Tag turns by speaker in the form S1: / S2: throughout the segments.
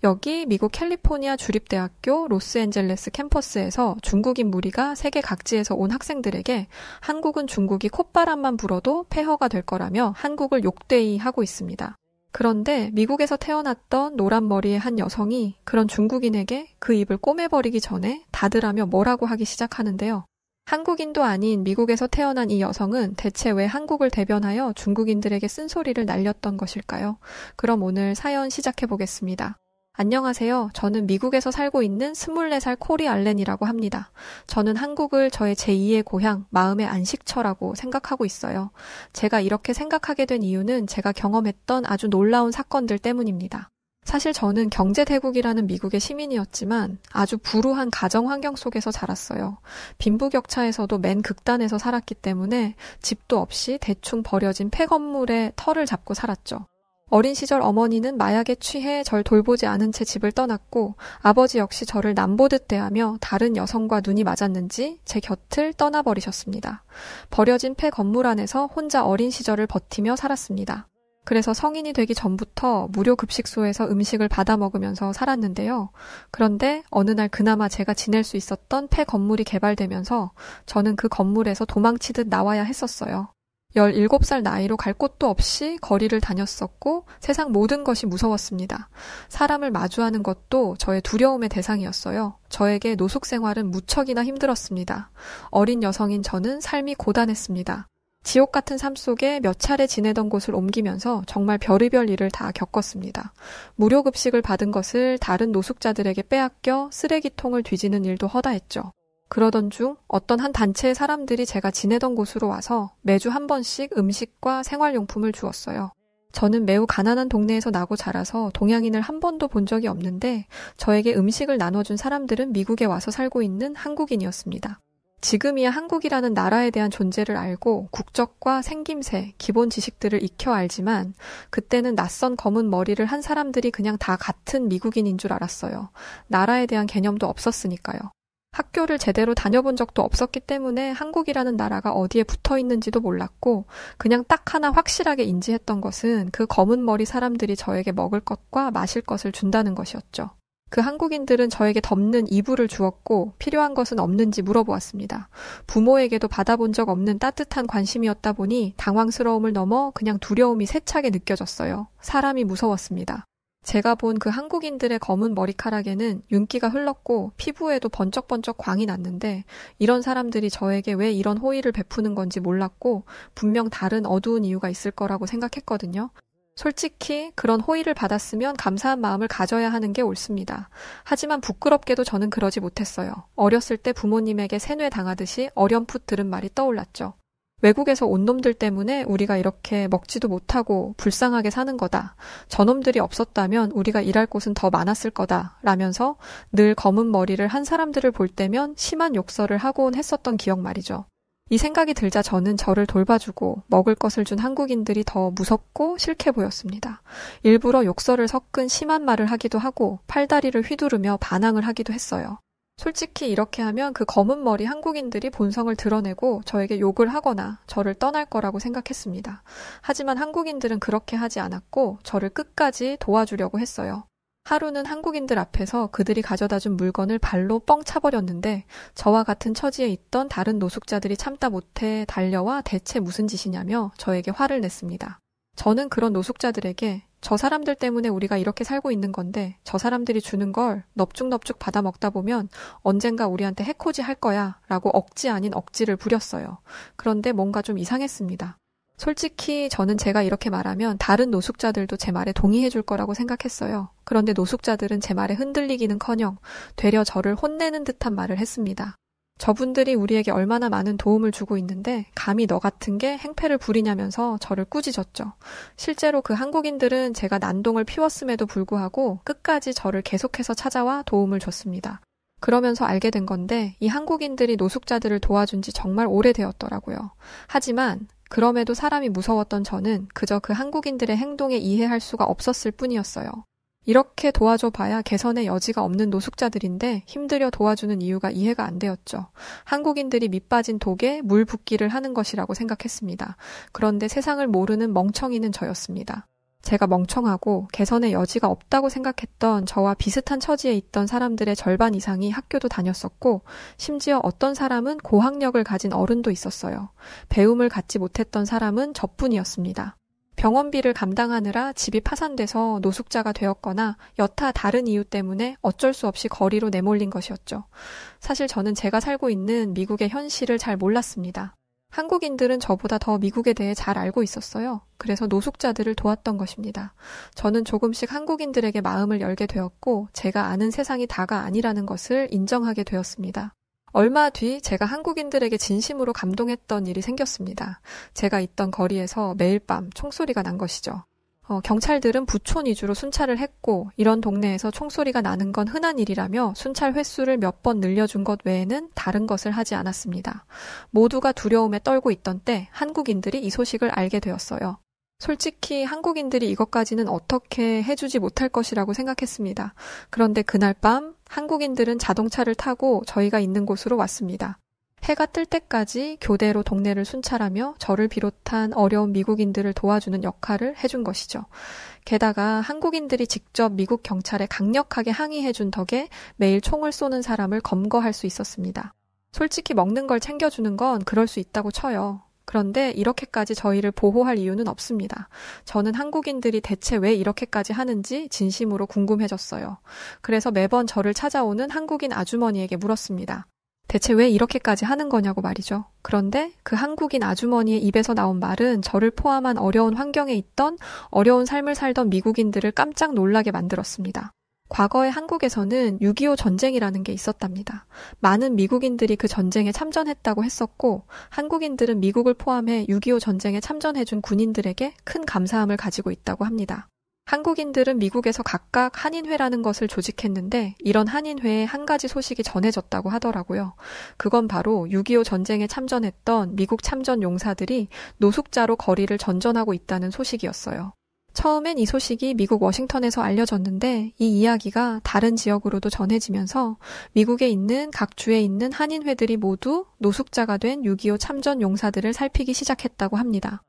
S1: 여기 미국 캘리포니아 주립대학교 로스앤젤레스 캠퍼스에서 중국인 무리가 세계 각지에서 온 학생들에게 한국은 중국이 콧바람만 불어도 폐허가 될 거라며 한국을 욕되이 하고 있습니다. 그런데 미국에서 태어났던 노란 머리의 한 여성이 그런 중국인에게 그 입을 꼬매버리기 전에 다들하며 뭐라고 하기 시작하는데요. 한국인도 아닌 미국에서 태어난 이 여성은 대체 왜 한국을 대변하여 중국인들에게 쓴소리를 날렸던 것일까요? 그럼 오늘 사연 시작해 보겠습니다. 안녕하세요. 저는 미국에서 살고 있는 24살 코리 알렌이라고 합니다. 저는 한국을 저의 제2의 고향, 마음의 안식처라고 생각하고 있어요. 제가 이렇게 생각하게 된 이유는 제가 경험했던 아주 놀라운 사건들 때문입니다. 사실 저는 경제대국이라는 미국의 시민이었지만 아주 불우한 가정 환경 속에서 자랐어요. 빈부격차에서도 맨 극단에서 살았기 때문에 집도 없이 대충 버려진 폐건물에 터를 잡고 살았죠. 어린 시절 어머니는 마약에 취해 절 돌보지 않은 채 집을 떠났고 아버지 역시 저를 남보듯 대하며 다른 여성과 눈이 맞았는지 제 곁을 떠나버리셨습니다. 버려진 폐건물 안에서 혼자 어린 시절을 버티며 살았습니다. 그래서 성인이 되기 전부터 무료 급식소에서 음식을 받아 먹으면서 살았는데요. 그런데 어느 날 그나마 제가 지낼 수 있었던 폐건물이 개발되면서 저는 그 건물에서 도망치듯 나와야 했었어요. 17살 나이로 갈 곳도 없이 거리를 다녔었고 세상 모든 것이 무서웠습니다. 사람을 마주하는 것도 저의 두려움의 대상이었어요. 저에게 노숙 생활은 무척이나 힘들었습니다. 어린 여성인 저는 삶이 고단했습니다. 지옥 같은 삶 속에 몇 차례 지내던 곳을 옮기면서 정말 별의별 일을 다 겪었습니다. 무료 급식을 받은 것을 다른 노숙자들에게 빼앗겨 쓰레기통을 뒤지는 일도 허다했죠. 그러던 중 어떤 한 단체의 사람들이 제가 지내던 곳으로 와서 매주 한 번씩 음식과 생활용품을 주었어요. 저는 매우 가난한 동네에서 나고 자라서 동양인을 한 번도 본 적이 없는데 저에게 음식을 나눠준 사람들은 미국에 와서 살고 있는 한국인이었습니다. 지금이야 한국이라는 나라에 대한 존재를 알고 국적과 생김새, 기본 지식들을 익혀 알지만 그때는 낯선 검은 머리를 한 사람들이 그냥 다 같은 미국인인 줄 알았어요. 나라에 대한 개념도 없었으니까요. 학교를 제대로 다녀본 적도 없었기 때문에 한국이라는 나라가 어디에 붙어 있는지도 몰랐고 그냥 딱 하나 확실하게 인지했던 것은 그 검은 머리 사람들이 저에게 먹을 것과 마실 것을 준다는 것이었죠. 그 한국인들은 저에게 덮는 이불을 주었고 필요한 것은 없는지 물어보았습니다. 부모에게도 받아본 적 없는 따뜻한 관심이었다 보니 당황스러움을 넘어 그냥 두려움이 세차게 느껴졌어요. 사람이 무서웠습니다. 제가 본 그 한국인들의 검은 머리카락에는 윤기가 흘렀고 피부에도 번쩍번쩍 광이 났는데 이런 사람들이 저에게 왜 이런 호의를 베푸는 건지 몰랐고 분명 다른 어두운 이유가 있을 거라고 생각했거든요. 솔직히 그런 호의를 받았으면 감사한 마음을 가져야 하는 게 옳습니다. 하지만 부끄럽게도 저는 그러지 못했어요. 어렸을 때 부모님에게 세뇌 당하듯이 어렴풋 들은 말이 떠올랐죠. 외국에서 온 놈들 때문에 우리가 이렇게 먹지도 못하고 불쌍하게 사는 거다. 저놈들이 없었다면 우리가 일할 곳은 더 많았을 거다. 라면서 늘 검은 머리를 한 사람들을 볼 때면 심한 욕설을 하곤 했었던 기억 말이죠. 이 생각이 들자 저는 저를 돌봐주고 먹을 것을 준 한국인들이 더 무섭고 싫게 보였습니다. 일부러 욕설을 섞은 심한 말을 하기도 하고 팔다리를 휘두르며 반항을 하기도 했어요. 솔직히 이렇게 하면 그 검은 머리 한국인들이 본성을 드러내고 저에게 욕을 하거나 저를 떠날 거라고 생각했습니다. 하지만 한국인들은 그렇게 하지 않았고 저를 끝까지 도와주려고 했어요. 하루는 한국인들 앞에서 그들이 가져다준 물건을 발로 뻥 차버렸는데 저와 같은 처지에 있던 다른 노숙자들이 참다 못해 달려와 대체 무슨 짓이냐며 저에게 화를 냈습니다. 저는 그런 노숙자들에게 저 사람들 때문에 우리가 이렇게 살고 있는 건데 저 사람들이 주는 걸 넙죽넙죽 받아 먹다 보면 언젠가 우리한테 해코지 할 거야 라고 억지 아닌 억지를 부렸어요. 그런데 뭔가 좀 이상했습니다. 솔직히 저는 제가 이렇게 말하면 다른 노숙자들도 제 말에 동의해 줄 거라고 생각했어요. 그런데 노숙자들은 제 말에 흔들리기는커녕 되려 저를 혼내는 듯한 말을 했습니다. 저분들이 우리에게 얼마나 많은 도움을 주고 있는데 감히 너 같은 게 행패를 부리냐면서 저를 꾸짖었죠. 실제로 그 한국인들은 제가 난동을 피웠음에도 불구하고 끝까지 저를 계속해서 찾아와 도움을 줬습니다. 그러면서 알게 된 건데 이 한국인들이 노숙자들을 도와준 지 정말 오래되었더라고요. 하지만 그럼에도 사람이 무서웠던 저는 그저 그 한국인들의 행동에 이해할 수가 없었을 뿐이었어요. 이렇게 도와줘 봐야 개선의 여지가 없는 노숙자들인데 힘들여 도와주는 이유가 이해가 안 되었죠. 한국인들이 밑빠진 독에 물 붓기를 하는 것이라고 생각했습니다. 그런데 세상을 모르는 멍청이는 저였습니다. 제가 멍청하고 개선의 여지가 없다고 생각했던 저와 비슷한 처지에 있던 사람들의 절반 이상이 학교도 다녔었고, 심지어 어떤 사람은 고학력을 가진 어른도 있었어요. 배움을 갖지 못했던 사람은 저뿐이었습니다. 병원비를 감당하느라 집이 파산돼서 노숙자가 되었거나 여타 다른 이유 때문에 어쩔 수 없이 거리로 내몰린 것이었죠. 사실 저는 제가 살고 있는 미국의 현실을 잘 몰랐습니다. 한국인들은 저보다 더 미국에 대해 잘 알고 있었어요. 그래서 노숙자들을 도왔던 것입니다. 저는 조금씩 한국인들에게 마음을 열게 되었고, 제가 아는 세상이 다가 아니라는 것을 인정하게 되었습니다. 얼마 뒤 제가 한국인들에게 진심으로 감동했던 일이 생겼습니다. 제가 있던 거리에서 매일 밤 총소리가 난 것이죠. 경찰들은 부촌 위주로 순찰을 했고, 이런 동네에서 총소리가 나는 건 흔한 일이라며 순찰 횟수를 몇 번 늘려준 것 외에는 다른 것을 하지 않았습니다. 모두가 두려움에 떨고 있던 때 한국인들이 이 소식을 알게 되었어요. 솔직히 한국인들이 이것까지는 어떻게 해주지 못할 것이라고 생각했습니다. 그런데 그날 밤 한국인들은 자동차를 타고 저희가 있는 곳으로 왔습니다. 해가 뜰 때까지 교대로 동네를 순찰하며 저를 비롯한 어려운 미국인들을 도와주는 역할을 해준 것이죠. 게다가 한국인들이 직접 미국 경찰에 강력하게 항의해준 덕에 매일 총을 쏘는 사람을 검거할 수 있었습니다. 솔직히 먹는 걸 챙겨주는 건 그럴 수 있다고 쳐요. 그런데 이렇게까지 저희를 보호할 이유는 없습니다. 저는 한국인들이 대체 왜 이렇게까지 하는지 진심으로 궁금해졌어요. 그래서 매번 저를 찾아오는 한국인 아주머니에게 물었습니다. 대체 왜 이렇게까지 하는 거냐고 말이죠. 그런데 그 한국인 아주머니의 입에서 나온 말은 저를 포함한 어려운 환경에 있던 어려운 삶을 살던 미국인들을 깜짝 놀라게 만들었습니다. 과거에 한국에서는 6.25 전쟁이라는 게 있었답니다. 많은 미국인들이 그 전쟁에 참전했다고 했었고, 한국인들은 미국을 포함해 6.25 전쟁에 참전해준 군인들에게 큰 감사함을 가지고 있다고 합니다. 한국인들은 미국에서 각각 한인회라는 것을 조직했는데, 이런 한인회에 한 가지 소식이 전해졌다고 하더라고요. 그건 바로 6.25 전쟁에 참전했던 미국 참전 용사들이 노숙자로 거리를 전전하고 있다는 소식이었어요. 처음엔 이 소식이 미국 워싱턴에서 알려졌는데, 이 이야기가 다른 지역으로도 전해지면서 미국에 있는 각 주에 있는 한인회들이 모두 노숙자가 된 6.25 참전 용사들을 살피기 시작했다고 합니다.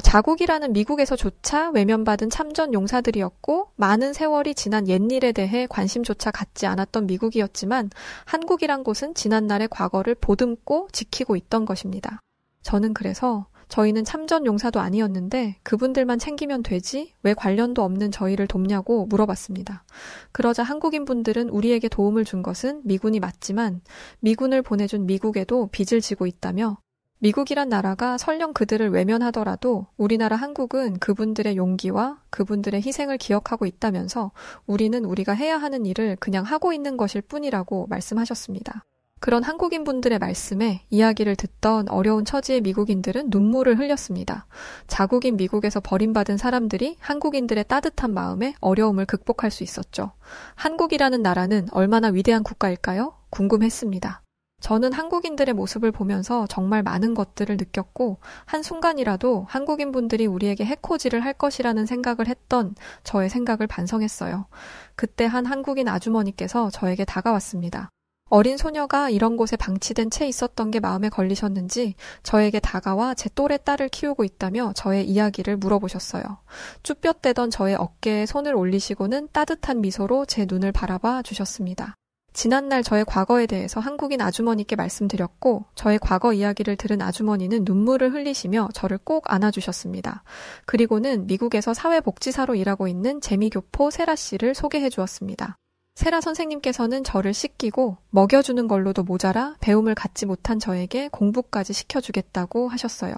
S1: 자국이라는 미국에서조차 외면받은 참전 용사들이었고, 많은 세월이 지난 옛일에 대해 관심조차 갖지 않았던 미국이었지만, 한국이란 곳은 지난날의 과거를 보듬고 지키고 있던 것입니다. 저는 그래서 저희는 참전 용사도 아니었는데 그분들만 챙기면 되지 왜 관련도 없는 저희를 돕냐고 물어봤습니다. 그러자 한국인 분들은 우리에게 도움을 준 것은 미군이 맞지만 미군을 보내준 미국에도 빚을 지고 있다며, 미국이란 나라가 설령 그들을 외면하더라도 우리나라 한국은 그분들의 용기와 그분들의 희생을 기억하고 있다면서 우리는 우리가 해야 하는 일을 그냥 하고 있는 것일 뿐이라고 말씀하셨습니다. 그런 한국인 분들의 말씀에 이야기를 듣던 어려운 처지의 미국인들은 눈물을 흘렸습니다. 자국인 미국에서 버림받은 사람들이 한국인들의 따뜻한 마음에 어려움을 극복할 수 있었죠. 한국이라는 나라는 얼마나 위대한 국가일까요? 궁금했습니다. 저는 한국인들의 모습을 보면서 정말 많은 것들을 느꼈고, 한순간이라도 한국인 분들이 우리에게 해코지를 할 것이라는 생각을 했던 저의 생각을 반성했어요. 그때 한 한국인 아주머니께서 저에게 다가왔습니다. 어린 소녀가 이런 곳에 방치된 채 있었던 게 마음에 걸리셨는지 저에게 다가와 제 또래 딸을 키우고 있다며 저의 이야기를 물어보셨어요. 쭈뼛대던 저의 어깨에 손을 올리시고는 따뜻한 미소로 제 눈을 바라봐 주셨습니다. 지난날 저의 과거에 대해서 한국인 아주머니께 말씀드렸고, 저의 과거 이야기를 들은 아주머니는 눈물을 흘리시며 저를 꼭 안아주셨습니다. 그리고는 미국에서 사회복지사로 일하고 있는 재미교포 세라 씨를 소개해 주었습니다. 세라 선생님께서는 저를 씻기고 먹여주는 걸로도 모자라 배움을 갖지 못한 저에게 공부까지 시켜주겠다고 하셨어요.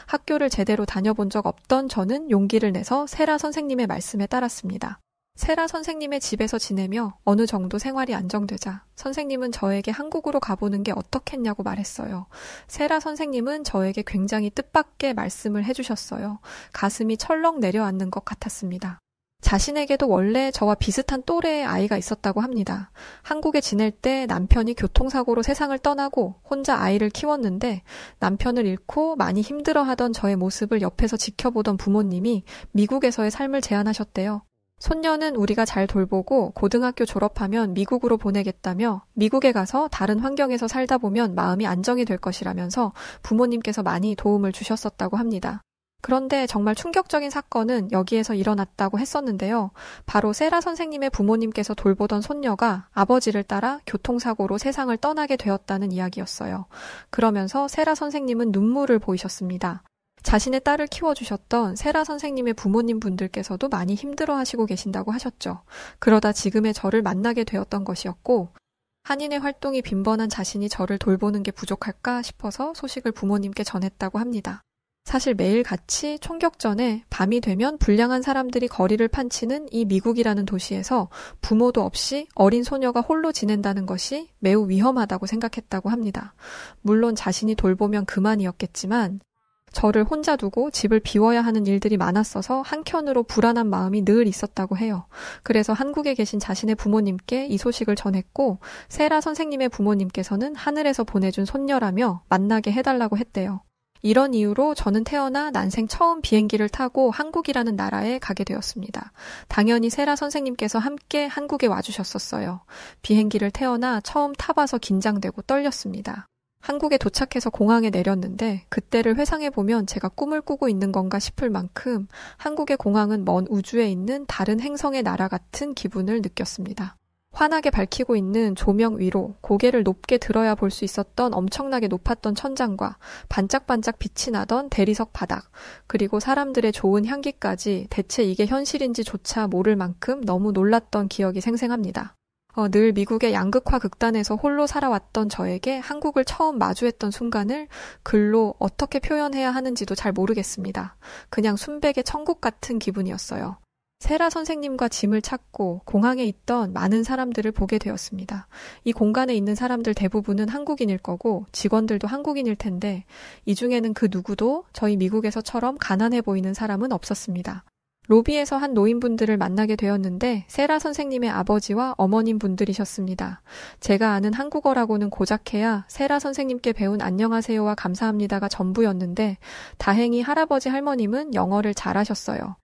S1: 학교를 제대로 다녀본 적 없던 저는 용기를 내서 세라 선생님의 말씀에 따랐습니다. 세라 선생님의 집에서 지내며 어느 정도 생활이 안정되자 선생님은 저에게 한국으로 가보는 게 어떻겠냐고 말했어요. 세라 선생님은 저에게 굉장히 뜻밖의 말씀을 해주셨어요. 가슴이 철렁 내려앉는 것 같았습니다. 자신에게도 원래 저와 비슷한 또래의 아이가 있었다고 합니다. 한국에 지낼 때 남편이 교통사고로 세상을 떠나고 혼자 아이를 키웠는데, 남편을 잃고 많이 힘들어하던 저의 모습을 옆에서 지켜보던 부모님이 미국에서의 삶을 제안하셨대요. 손녀는 우리가 잘 돌보고 고등학교 졸업하면 미국으로 보내겠다며, 미국에 가서 다른 환경에서 살다 보면 마음이 안정이 될 것이라면서 부모님께서 많이 도움을 주셨었다고 합니다. 그런데 정말 충격적인 사건은 여기에서 일어났다고 했었는데요. 바로 세라 선생님의 부모님께서 돌보던 손녀가 아버지를 따라 교통사고로 세상을 떠나게 되었다는 이야기였어요. 그러면서 세라 선생님은 눈물을 보이셨습니다. 자신의 딸을 키워주셨던 세라 선생님의 부모님 분들께서도 많이 힘들어하시고 계신다고 하셨죠. 그러다 지금의 저를 만나게 되었던 것이었고, 한인의 활동이 빈번한 자신이 저를 돌보는 게 부족할까 싶어서 소식을 부모님께 전했다고 합니다. 사실 매일같이 총격 전에 밤이 되면 불량한 사람들이 거리를 판치는 이 미국이라는 도시에서 부모도 없이 어린 소녀가 홀로 지낸다는 것이 매우 위험하다고 생각했다고 합니다. 물론 자신이 돌보면 그만이었겠지만 저를 혼자 두고 집을 비워야 하는 일들이 많았어서 한켠으로 불안한 마음이 늘 있었다고 해요. 그래서 한국에 계신 자신의 부모님께 이 소식을 전했고 세라 선생님의 부모님께서는 하늘에서 보내준 손녀라며 만나게 해달라고 했대요. 이런 이유로 저는 태어나 난생 처음 비행기를 타고 한국이라는 나라에 가게 되었습니다. 당연히 세라 선생님께서 함께 한국에 와주셨었어요. 비행기를 태어나 처음 타봐서 긴장되고 떨렸습니다. 한국에 도착해서 공항에 내렸는데 그때를 회상해보면 제가 꿈을 꾸고 있는 건가 싶을 만큼 한국의 공항은 먼 우주에 있는 다른 행성의 나라 같은 기분을 느꼈습니다. 환하게 밝히고 있는 조명 위로 고개를 높게 들어야 볼 수 있었던 엄청나게 높았던 천장과 반짝반짝 빛이 나던 대리석 바닥, 그리고 사람들의 좋은 향기까지 대체 이게 현실인지조차 모를 만큼 너무 놀랐던 기억이 생생합니다. 늘 미국의 양극화 극단에서 홀로 살아왔던 저에게 한국을 처음 마주했던 순간을 글로 어떻게 표현해야 하는지도 잘 모르겠습니다. 그냥 순백의 천국 같은 기분이었어요. 세라 선생님과 짐을 찾고 공항에 있던 많은 사람들을 보게 되었습니다. 이 공간에 있는 사람들 대부분은 한국인일 거고 직원들도 한국인일 텐데 이 중에는 그 누구도 저희 미국에서처럼 가난해 보이는 사람은 없었습니다. 로비에서 한 노인분들을 만나게 되었는데 세라 선생님의 아버지와 어머님 분들이셨습니다. 제가 아는 한국어라고는 고작해야 세라 선생님께 배운 안녕하세요와 감사합니다가 전부였는데 다행히 할아버지 할머님은 영어를 잘하셨어요.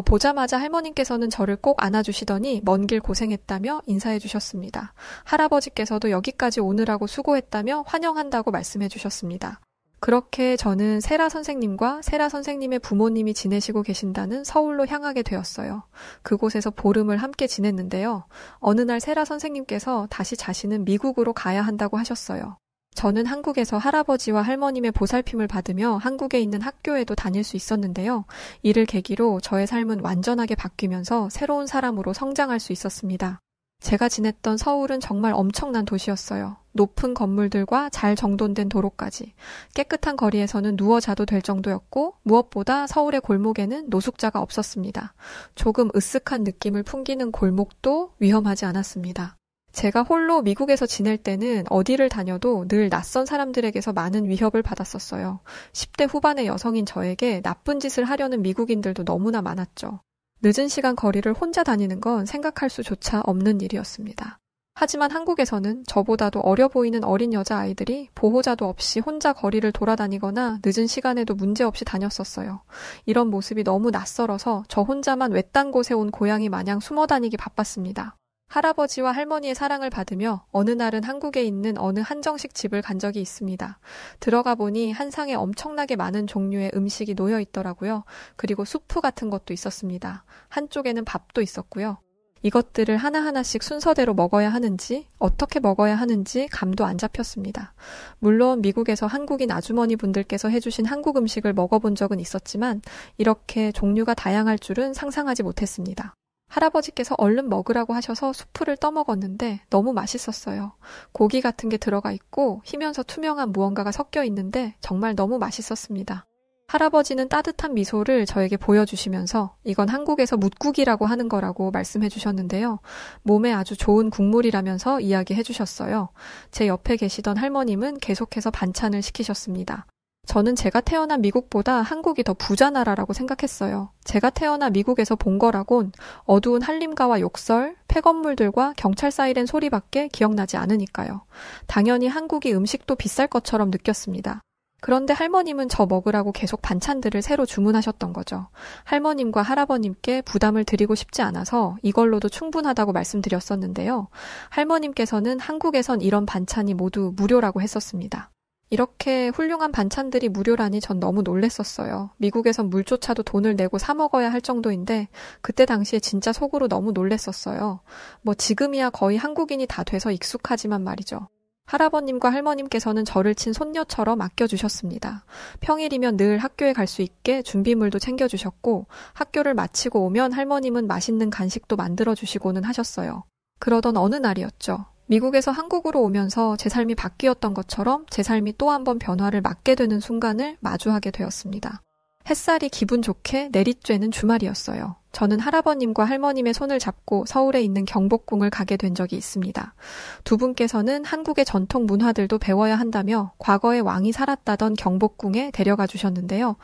S1: 보자마자 할머님께서는 저를 꼭 안아주시더니 먼 길 고생했다며 인사해 주셨습니다. 할아버지께서도 여기까지 오느라고 수고했다며 환영한다고 말씀해 주셨습니다. 그렇게 저는 세라 선생님과 세라 선생님의 부모님이 지내시고 계신다는 서울로 향하게 되었어요. 그곳에서 보름을 함께 지냈는데요. 어느 날 세라 선생님께서 다시 자신은 미국으로 가야 한다고 하셨어요. 저는 한국에서 할아버지와 할머님의 보살핌을 받으며 한국에 있는 학교에도 다닐 수 있었는데요. 이를 계기로 저의 삶은 완전하게 바뀌면서 새로운 사람으로 성장할 수 있었습니다. 제가 지냈던 서울은 정말 엄청난 도시였어요. 높은 건물들과 잘 정돈된 도로까지. 깨끗한 거리에서는 누워 자도 될 정도였고 무엇보다 서울의 골목에는 노숙자가 없었습니다. 조금 으쓱한 느낌을 풍기는 골목도 위험하지 않았습니다. 제가 홀로 미국에서 지낼 때는 어디를 다녀도 늘 낯선 사람들에게서 많은 위협을 받았었어요. 10대 후반의 여성인 저에게 나쁜 짓을 하려는 미국인들도 너무나 많았죠. 늦은 시간 거리를 혼자 다니는 건 생각할 수조차 없는 일이었습니다. 하지만 한국에서는 저보다도 어려 보이는 어린 여자아이들이 보호자도 없이 혼자 거리를 돌아다니거나 늦은 시간에도 문제없이 다녔었어요. 이런 모습이 너무 낯설어서 저 혼자만 외딴 곳에 온 고양이 마냥 숨어 다니기 바빴습니다. 할아버지와 할머니의 사랑을 받으며 어느 날은 한국에 있는 어느 한정식 집을 간 적이 있습니다. 들어가 보니 한 상에 엄청나게 많은 종류의 음식이 놓여 있더라고요. 그리고 수프 같은 것도 있었습니다. 한쪽에는 밥도 있었고요. 이것들을 하나하나씩 순서대로 먹어야 하는지 어떻게 먹어야 하는지 감도 안 잡혔습니다. 물론 미국에서 한국인 아주머니 분들께서 해주신 한국 음식을 먹어본 적은 있었지만 이렇게 종류가 다양할 줄은 상상하지 못했습니다. 할아버지께서 얼른 먹으라고 하셔서 수프를 떠먹었는데 너무 맛있었어요. 고기 같은 게 들어가 있고 희면서 투명한 무언가가 섞여 있는데 정말 너무 맛있었습니다. 할아버지는 따뜻한 미소를 저에게 보여주시면서 이건 한국에서 뭇국이라고 하는 거라고 말씀해 주셨는데요. 몸에 아주 좋은 국물이라면서 이야기해 주셨어요. 제 옆에 계시던 할머님은 계속해서 반찬을 시키셨습니다. 저는 제가 태어난 미국보다 한국이 더 부자 나라라고 생각했어요. 제가 태어나 미국에서 본 거라곤 어두운 한림가와 욕설, 폐건물들과 경찰 사이렌 소리밖에 기억나지 않으니까요. 당연히 한국이 음식도 비쌀 것처럼 느꼈습니다. 그런데 할머님은 저 먹으라고 계속 반찬들을 새로 주문하셨던 거죠. 할머님과 할아버님께 부담을 드리고 싶지 않아서 이걸로도 충분하다고 말씀드렸었는데요. 할머님께서는 한국에선 이런 반찬이 모두 무료라고 했었습니다. 이렇게 훌륭한 반찬들이 무료라니 전 너무 놀랬었어요. 미국에선 물조차도 돈을 내고 사 먹어야 할 정도인데 그때 당시에 진짜 속으로 너무 놀랬었어요. 뭐 지금이야 거의 한국인이 다 돼서 익숙하지만 말이죠. 할아버님과 할머님께서는 저를 친 손녀처럼 아껴주셨습니다. 평일이면 늘 학교에 갈 수 있게 준비물도 챙겨주셨고 학교를 마치고 오면 할머님은 맛있는 간식도 만들어주시고는 하셨어요. 그러던 어느 날이었죠. 미국에서 한국으로 오면서 제 삶이 바뀌었던 것처럼 제 삶이 또 한 번 변화를 맞게 되는 순간을 마주하게 되었습니다. 햇살이 기분 좋게 내리쬐는 주말이었어요. 저는 할아버님과 할머님의 손을 잡고 서울에 있는 경복궁을 가게 된 적이 있습니다. 두 분께서는 한국의 전통 문화들도 배워야 한다며 과거에 왕이 살았다던 경복궁에 데려가 주셨는데요.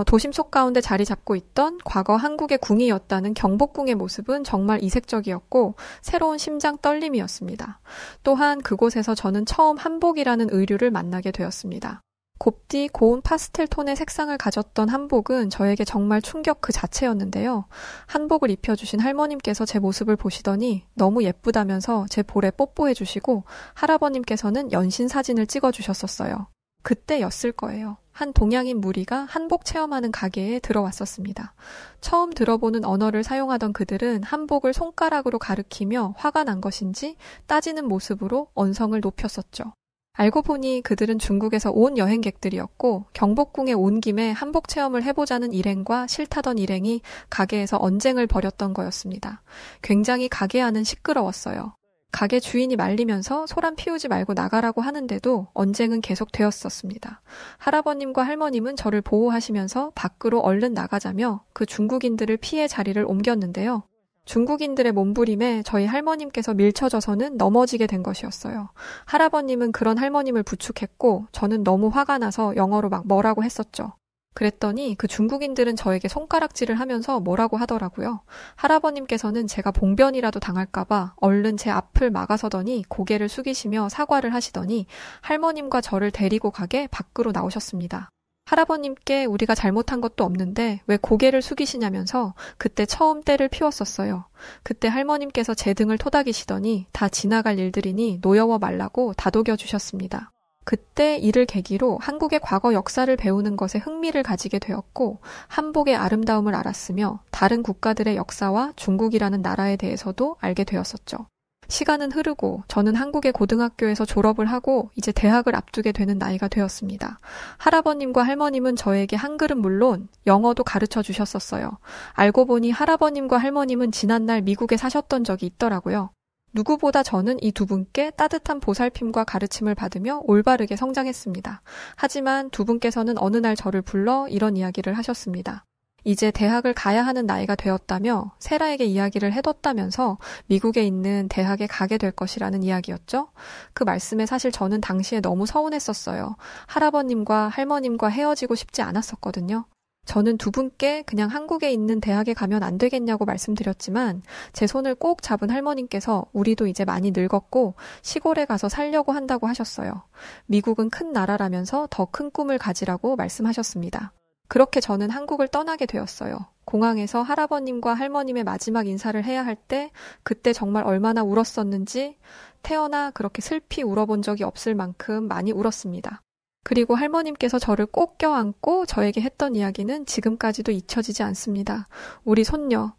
S1: 도심 속 가운데 자리 잡고 있던 과거 한국의 궁이었다는 경복궁의 모습은 정말 이색적이었고 새로운 심장 떨림이었습니다. 또한 그곳에서 저는 처음 한복이라는 의류를 만나게 되었습니다. 곱디 고운 파스텔 톤의 색상을 가졌던 한복은 저에게 정말 충격 그 자체였는데요. 한복을 입혀주신 할머님께서 제 모습을 보시더니 너무 예쁘다면서 제 볼에 뽀뽀해 주시고 할아버님께서는 연신 사진을 찍어 주셨었어요. 그때였을 거예요. 한 동양인 무리가 한복 체험하는 가게에 들어왔었습니다. 처음 들어보는 언어를 사용하던 그들은 한복을 손가락으로 가리키며 화가 난 것인지 따지는 모습으로 언성을 높였었죠. 알고 보니 그들은 중국에서 온 여행객들이었고 경복궁에 온 김에 한복 체험을 해보자는 일행과 싫다던 일행이 가게에서 언쟁을 벌였던 거였습니다. 굉장히 가게 안은 시끄러웠어요. 가게 주인이 말리면서 소란 피우지 말고 나가라고 하는데도 언쟁은 계속되었었습니다. 할아버님과 할머님은 저를 보호하시면서 밖으로 얼른 나가자며 그 중국인들을 피해 자리를 옮겼는데요. 중국인들의 몸부림에 저희 할머님께서 밀쳐져서는 넘어지게 된 것이었어요. 할아버님은 그런 할머님을 부축했고 저는 너무 화가 나서 영어로 막 뭐라고 했었죠. 그랬더니 그 중국인들은 저에게 손가락질을 하면서 뭐라고 하더라고요. 할아버님께서는 제가 봉변이라도 당할까봐 얼른 제 앞을 막아서더니 고개를 숙이시며 사과를 하시더니 할머님과 저를 데리고 가게 밖으로 나오셨습니다. 할아버님께 우리가 잘못한 것도 없는데 왜 고개를 숙이시냐면서 그때 처음 때를 피웠었어요. 그때 할머님께서 제 등을 토닥이시더니 다 지나갈 일들이니 노여워 말라고 다독여 주셨습니다. 그때 이를 계기로 한국의 과거 역사를 배우는 것에 흥미를 가지게 되었고 한복의 아름다움을 알았으며 다른 국가들의 역사와 중국이라는 나라에 대해서도 알게 되었었죠. 시간은 흐르고 저는 한국의 고등학교에서 졸업을 하고 이제 대학을 앞두게 되는 나이가 되었습니다. 할아버님과 할머님은 저에게 한글은 물론 영어도 가르쳐 주셨었어요. 알고 보니 할아버님과 할머님은 지난날 미국에 사셨던 적이 있더라고요. 누구보다 저는 이 두 분께 따뜻한 보살핌과 가르침을 받으며 올바르게 성장했습니다. 하지만 두 분께서는 어느 날 저를 불러 이런 이야기를 하셨습니다. 이제 대학을 가야 하는 나이가 되었다며 세라에게 이야기를 해뒀다면서 미국에 있는 대학에 가게 될 것이라는 이야기였죠. 그 말씀에 사실 저는 당시에 너무 서운했었어요. 할아버님과 할머님과 헤어지고 싶지 않았었거든요. 저는 두 분께 그냥 한국에 있는 대학에 가면 안 되겠냐고 말씀드렸지만 제 손을 꼭 잡은 할머님께서 우리도 이제 많이 늙었고 시골에 가서 살려고 한다고 하셨어요. 미국은 큰 나라라면서 더 큰 꿈을 가지라고 말씀하셨습니다. 그렇게 저는 한국을 떠나게 되었어요. 공항에서 할아버님과 할머님의 마지막 인사를 해야 할 때 그때 정말 얼마나 울었었는지 태어나 그렇게 슬피 울어본 적이 없을 만큼 많이 울었습니다. 그리고 할머님께서 저를 꼭 껴안고 저에게 했던 이야기는 지금까지도 잊혀지지 않습니다. 우리 손녀,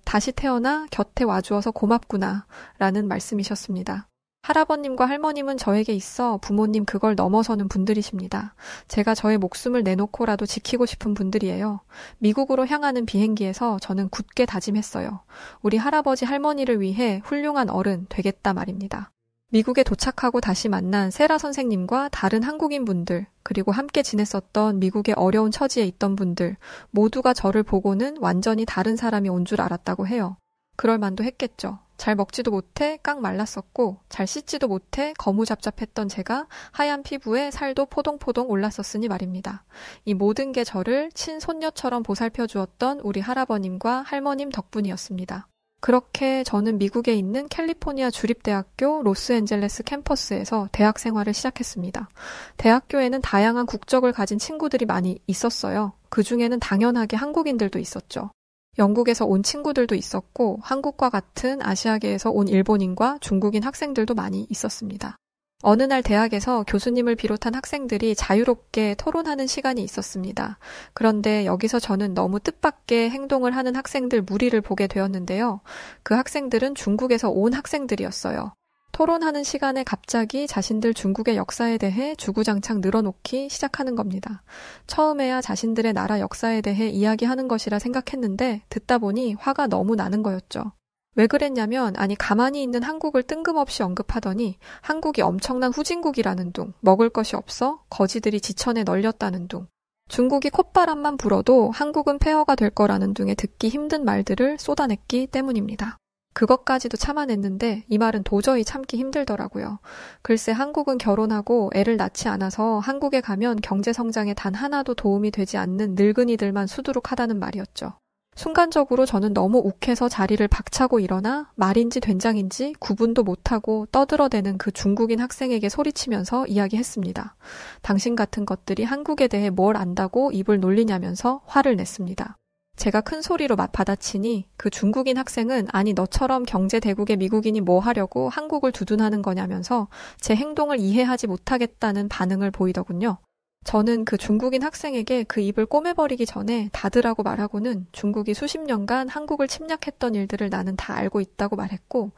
S1: 다시 태어나 곁에 와주어서 고맙구나 라는 말씀이셨습니다. 할아버님과 할머님은 저에게 있어 부모님 그걸 넘어서는 분들이십니다. 제가 저의 목숨을 내놓고라도 지키고 싶은 분들이에요. 미국으로 향하는 비행기에서 저는 굳게 다짐했어요. 우리 할아버지 할머니를 위해 훌륭한 어른 되겠다 말입니다. 미국에 도착하고 다시 만난 세라 선생님과 다른 한국인 분들, 그리고 함께 지냈었던 미국의 어려운 처지에 있던 분들, 모두가 저를 보고는 완전히 다른 사람이 온 줄 알았다고 해요. 그럴 만도 했겠죠. 잘 먹지도 못해 깡 말랐었고 잘 씻지도 못해 거무잡잡했던 제가 하얀 피부에 살도 포동포동 올랐었으니 말입니다. 이 모든 게 저를 친손녀처럼 보살펴 주었던 우리 할아버님과 할머님 덕분이었습니다. 그렇게 저는 미국에 있는 캘리포니아 주립대학교 로스앤젤레스 캠퍼스에서 대학 생활을 시작했습니다. 대학교에는 다양한 국적을 가진 친구들이 많이 있었어요. 그 중에는 당연하게 한국인들도 있었죠. 영국에서 온 친구들도 있었고 한국과 같은 아시아계에서 온 일본인과 중국인 학생들도 많이 있었습니다. 어느 날 대학에서 교수님을 비롯한 학생들이 자유롭게 토론하는 시간이 있었습니다. 그런데 여기서 저는 너무 뜻밖의 행동을 하는 학생들 무리를 보게 되었는데요. 그 학생들은 중국에서 온 학생들이었어요. 토론하는 시간에 갑자기 자신들 중국의 역사에 대해 주구장창 늘어놓기 시작하는 겁니다. 처음에야 자신들의 나라 역사에 대해 이야기하는 것이라 생각했는데 듣다 보니 화가 너무 나는 거였죠. 왜 그랬냐면 가만히 있는 한국을 뜬금없이 언급하더니 한국이 엄청난 후진국이라는 둥, 먹을 것이 없어 거지들이 지천에 널렸다는 둥, 중국이 콧바람만 불어도 한국은 폐허가 될 거라는 등의 듣기 힘든 말들을 쏟아냈기 때문입니다. 그것까지도 참아냈는데 이 말은 도저히 참기 힘들더라고요. 글쎄 한국은 결혼하고 애를 낳지 않아서 한국에 가면 경제성장에 단 하나도 도움이 되지 않는 늙은이들만 수두룩하다는 말이었죠. 순간적으로 저는 너무 욱해서 자리를 박차고 일어나 말인지 된장인지 구분도 못하고 떠들어대는 그 중국인 학생에게 소리치면서 이야기했습니다. 당신 같은 것들이 한국에 대해 뭘 안다고 입을 놀리냐면서 화를 냈습니다. 제가 큰 소리로 받아치니 그 중국인 학생은 아니 너처럼 경제대국의 미국인이 뭐 하려고 한국을 두둔하는 거냐면서 제 행동을 이해하지 못하겠다는 반응을 보이더군요. 저는 그 중국인 학생에게 그 입을 꼬매버리기 전에 닫으라고 말하고는 중국이 수십 년간 한국을 침략했던 일들을 나는 다 알고 있다고 말했고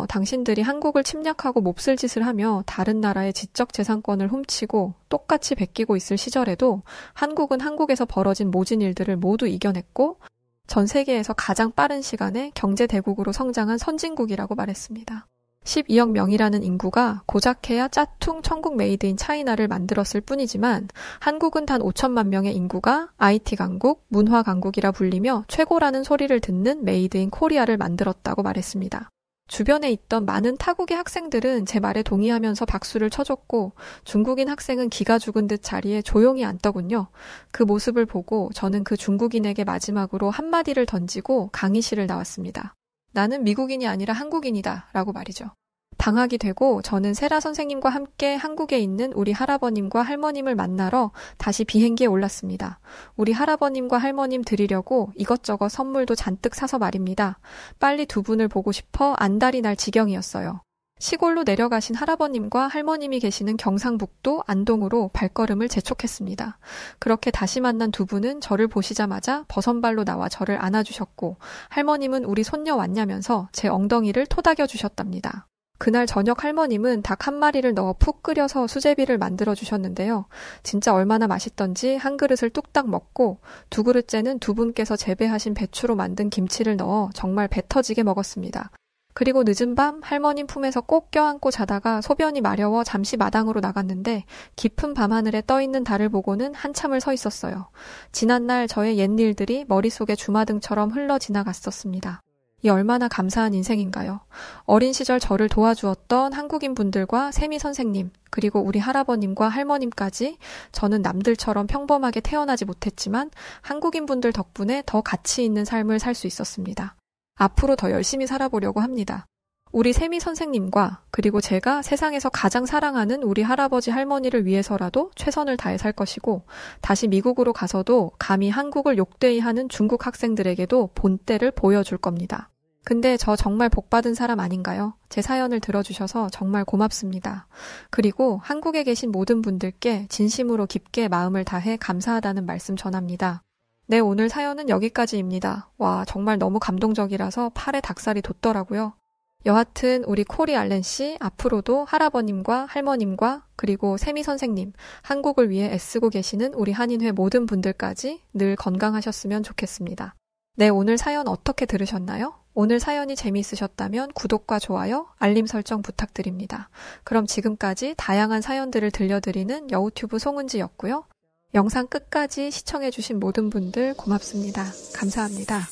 S1: 당신들이 한국을 침략하고 몹쓸 짓을 하며 다른 나라의 지적재산권을 훔치고 똑같이 베끼고 있을 시절에도 한국은 한국에서 벌어진 모진 일들을 모두 이겨냈고 전 세계에서 가장 빠른 시간에 경제대국으로 성장한 선진국이라고 말했습니다. 12억 명이라는 인구가 고작해야 짜퉁 천국 메이드 인 차이나를 만들었을 뿐이지만 한국은 단 5천만 명의 인구가 IT 강국, 문화 강국이라 불리며 최고라는 소리를 듣는 메이드 인 코리아를 만들었다고 말했습니다. 주변에 있던 많은 타국의 학생들은 제 말에 동의하면서 박수를 쳐줬고 중국인 학생은 기가 죽은 듯 자리에 조용히 앉더군요. 그 모습을 보고 저는 그 중국인에게 마지막으로 한마디를 던지고 강의실을 나왔습니다. 나는 미국인이 아니라 한국인이다 라고 말이죠. 방학이 되고 저는 세라 선생님과 함께 한국에 있는 우리 할아버님과 할머님을 만나러 다시 비행기에 올랐습니다. 우리 할아버님과 할머님 드리려고 이것저것 선물도 잔뜩 사서 말입니다. 빨리 두 분을 보고 싶어 안달이 날 지경이었어요. 시골로 내려가신 할아버님과 할머님이 계시는 경상북도 안동으로 발걸음을 재촉했습니다. 그렇게 다시 만난 두 분은 저를 보시자마자 버선발로 나와 저를 안아주셨고 할머님은 우리 손녀 왔냐면서 제 엉덩이를 토닥여 주셨답니다. 그날 저녁 할머님은 닭 한 마리를 넣어 푹 끓여서 수제비를 만들어 주셨는데요. 진짜 얼마나 맛있던지 한 그릇을 뚝딱 먹고 두 그릇째는 두 분께서 재배하신 배추로 만든 김치를 넣어 정말 배 터지게 먹었습니다. 그리고 늦은 밤 할머님 품에서 꼭 껴안고 자다가 소변이 마려워 잠시 마당으로 나갔는데 깊은 밤하늘에 떠있는 달을 보고는 한참을 서 있었어요. 지난날 저의 옛일들이 머릿속에 주마등처럼 흘러 지나갔었습니다. 이 얼마나 감사한 인생인가요? 어린 시절 저를 도와주었던 한국인 분들과 세미 선생님, 그리고 우리 할아버님과 할머님까지 저는 남들처럼 평범하게 태어나지 못했지만 한국인 분들 덕분에 더 가치 있는 삶을 살 수 있었습니다. 앞으로 더 열심히 살아보려고 합니다. 우리 세미 선생님과 그리고 제가 세상에서 가장 사랑하는 우리 할아버지 할머니를 위해서라도 최선을 다해 살 것이고 다시 미국으로 가서도 감히 한국을 욕되이 하는 중국 학생들에게도 본때를 보여줄 겁니다. 근데 저 정말 복받은 사람 아닌가요? 제 사연을 들어주셔서 정말 고맙습니다. 그리고 한국에 계신 모든 분들께 진심으로 깊게 마음을 다해 감사하다는 말씀 전합니다. 네, 오늘 사연은 여기까지입니다. 와, 정말 너무 감동적이라서 팔에 닭살이 돋더라고요. 여하튼 우리 코리 알렌 씨 앞으로도 할아버님과 할머님과 그리고 세미 선생님, 한국을 위해 애쓰고 계시는 우리 한인회 모든 분들까지 늘 건강하셨으면 좋겠습니다. 네, 오늘 사연 어떻게 들으셨나요? 오늘 사연이 재미있으셨다면 구독과 좋아요, 알림 설정 부탁드립니다. 그럼 지금까지 다양한 사연들을 들려드리는 여우튜브 송은지였고요. 영상 끝까지 시청해주신 모든 분들 고맙습니다. 감사합니다.